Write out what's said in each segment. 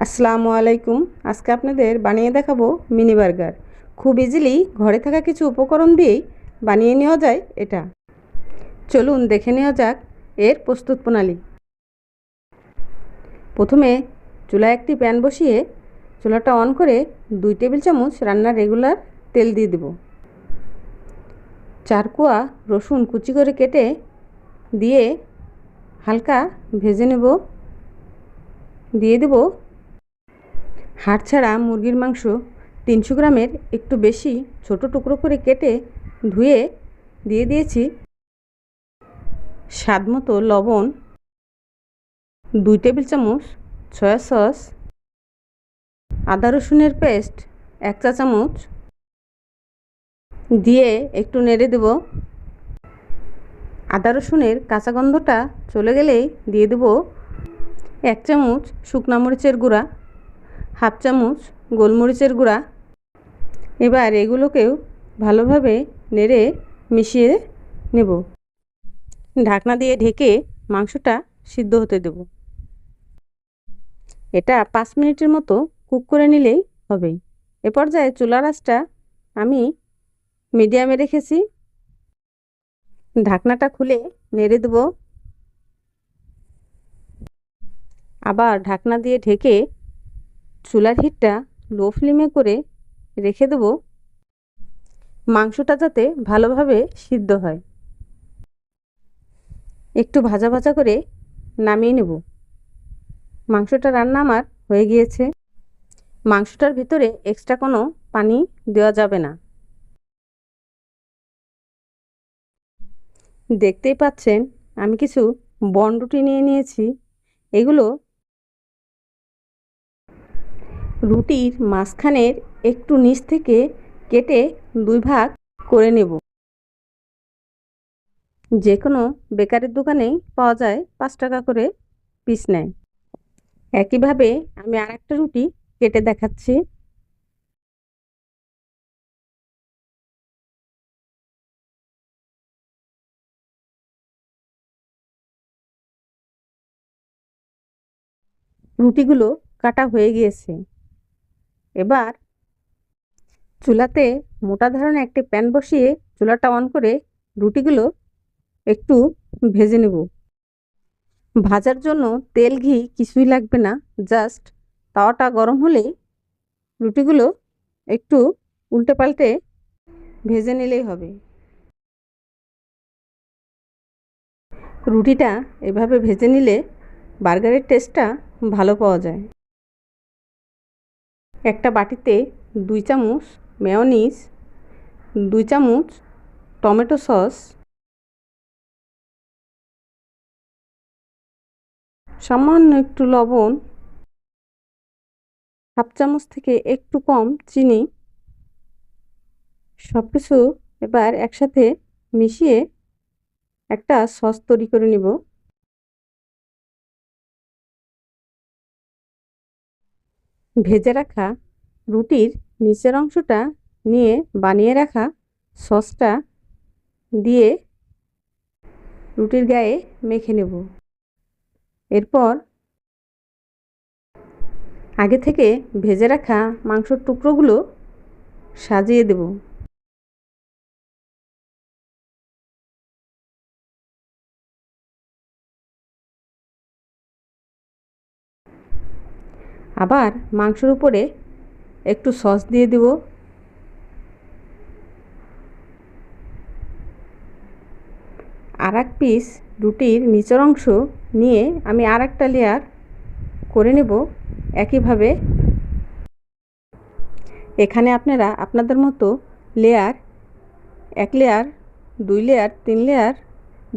আসসালামু আলাইকুম। আজকে আপনাদের বানিয়ে দেখাবো মিনি বার্গার। খুব ইজিলি ঘরে থাকা কিছু উপকরণ দিয়েই বানিয়ে নেওয়া যায় এটা। চলুন দেখে নেওয়া যাক এর প্রস্তুত প্রণালী। প্রথমে চুলায় একটি প্যান বসিয়ে চুলাটা অন করে 2 টেবিল চামচ রান্নার রেগুলার তেল দিয়ে দেব। 4 কোয়া রসুন কুচি করে কেটে দিয়ে হালকা ভেজে নেব। দিয়ে দেব হাড় ছাড়া মুরগির মাংস 300 গ্রামের একটু বেশি ছোট টুকরো করে কেটে ধুয়ে দিয়ে দিয়েছি। স্বাদমতো লবণ, 2 টেবিল চামচ সয়া সস, আদা রসুনের পেস্ট 1 চা চামচ দিয়ে একটু নেড়ে দেব। আদা রসুনের কাঁচা গন্ধটা চলে গেলেই দিয়ে দেব 1 চামচ শুকনো মরিচের গুঁড়া, হাফ চামচ গোলমরিচের গুঁড়া। এবার এগুলোকেও ভালোভাবে নেড়ে মিশিয়ে নেব। ঢাকনা দিয়ে ঢেকে মাংসটা সিদ্ধ হতে দেব। এটা 5 মিনিটের মতো কুক করে নিলেই হবে। এ পর্যায়ে চুলার আঁচটা আমি মিডিয়ামে রেখেছি। ঢাকনাটা খুলে নেড়ে দেব। আবার ঢাকনা দিয়ে ঢেকে চুলার হিটটা লো ফ্লেমে করে রেখে দেব, মাংসটা যাতে ভালোভাবে সিদ্ধ হয়। একটু ভাজা ভাজা করে নামিয়ে নেব। মাংসটা রান্না আমার হয়ে গিয়েছে। মাংসটার ভিতরে এক্সট্রা কোনো পানি দেওয়া যাবে না। দেখতেই পাচ্ছেন আমি কিছু বনরুটি নিয়ে নিয়েছি। এগুলো রুটির মাঝখানের একটু নিচ থেকে কেটে 2 ভাগ করে নেব। যে কোনো বেকারির দোকানেই পাওয়া যায়, 5 টাকা করে পিস নেয়। একইভাবে আমি আরেকটা রুটি কেটে দেখাচ্ছি। রুটিগুলো কাটা হয়ে গিয়েছে। এবার চুলাতে মোটা ধরনের একটি প্যান বসিয়ে চুলাটা অন করে রুটিগুলো একটু ভেজে নেব। ভাজার জন্য তেল ঘি কিছুই লাগবে না, জাস্ট তাওয়াটা গরম হলেই রুটিগুলো একটু উল্টে পাল্টে ভেজে নিলেই হবে। রুটিটা এভাবে ভেজে নিলে বার্গারের টেস্টটা ভালো পাওয়া যায়। একটা বাটিতে 2 চামচ মেয়োনিজ, 2 চামচ টমেটো সস, সামান্য একটু লবণ, হাফ চামচ থেকে একটু কম চিনি, সব কিছু এবার একসাথে মিশিয়ে একটা সস তৈরি করে নিব। ভেজে রাখা রুটির নিচের অংশটা নিয়ে বানিয়ে রাখা সসটা দিয়ে রুটির গায়ে মেখে নেব। এরপর আগে থেকে ভেজে রাখা মাংসর টুকরোগুলো সাজিয়ে দেব। আবার মাংসের উপরে একটু সস দিয়ে দেব। আর এক পিস রুটির নিচের অংশ নিয়ে আমি আর একটা লেয়ার করে নেব একইভাবে। এখানে আপনারা আপনাদের মতো লেয়ার, 1 লেয়ার, 2 লেয়ার, 3 লেয়ার,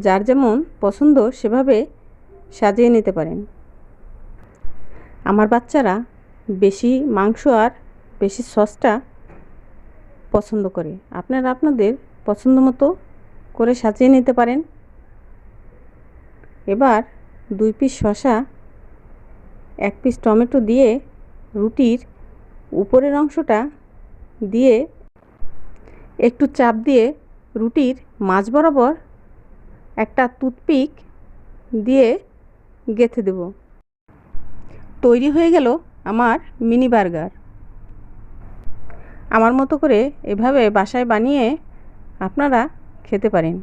যার যেমন পছন্দ সেভাবে সাজিয়ে নিতে পারেন। আমার বাচ্চারা বেশি মাংস আর বেশি সসটা পছন্দ করে। আপনারা আপনাদের পছন্দ মতো করে সাজিয়ে নিতে পারেন। এবার 2 পিস শসা, 1 পিস টমেটো দিয়ে রুটির উপরের অংশটা দিয়ে একটু চাপ দিয়ে রুটির মাঝ বরাবর একটা টুথপিক দিয়ে গেঁথে দেব। তৈরি হয়ে গেল আমার মিনি বার্গার। আমার মতো করে এভাবে বাসায় বানিয়ে আপনারা খেতে পারেন।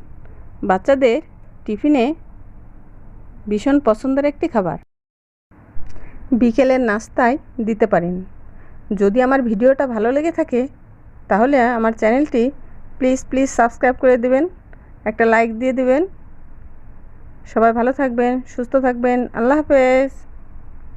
বাচ্চাদের টিফিনে ভীষণ পছন্দের একটি খাবার, বিকেলের নাস্তায় দিতে পারেন। যদি আমার ভিডিওটা ভালো লেগে থাকে তাহলে আমার চ্যানেলটি প্লিজ সাবস্ক্রাইব করে দেবেন, একটা লাইক দিয়ে দেবেন। সবাই ভালো থাকবেন, সুস্থ থাকবেন। আল্লাহ হাফেজ।